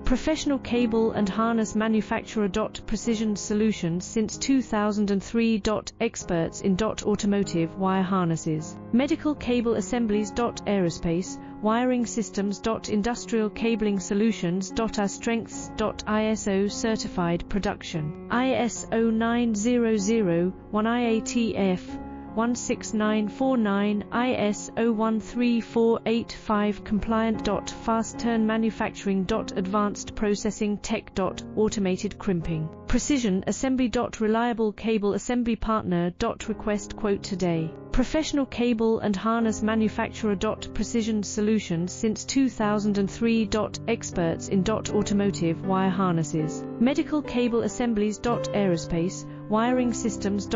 Professional cable and harness manufacturer. Precision solutions since 2003. Experts in automotive wire harnesses, medical cable assemblies. Aerospace wiring systems. Industrial cabling solutions. Our strengths. ISO certified production, ISO 9001 IATF 16949, ISO 13485 compliant. Fast turn manufacturing. Advanced processing tech. Automated crimping, precision assembly. Reliable cable assembly partner. Request quote today. Professional cable and harness manufacturer. Precision solutions since 2003. Experts in automotive wire harnesses, medical cable assemblies. Aerospace wiring systems.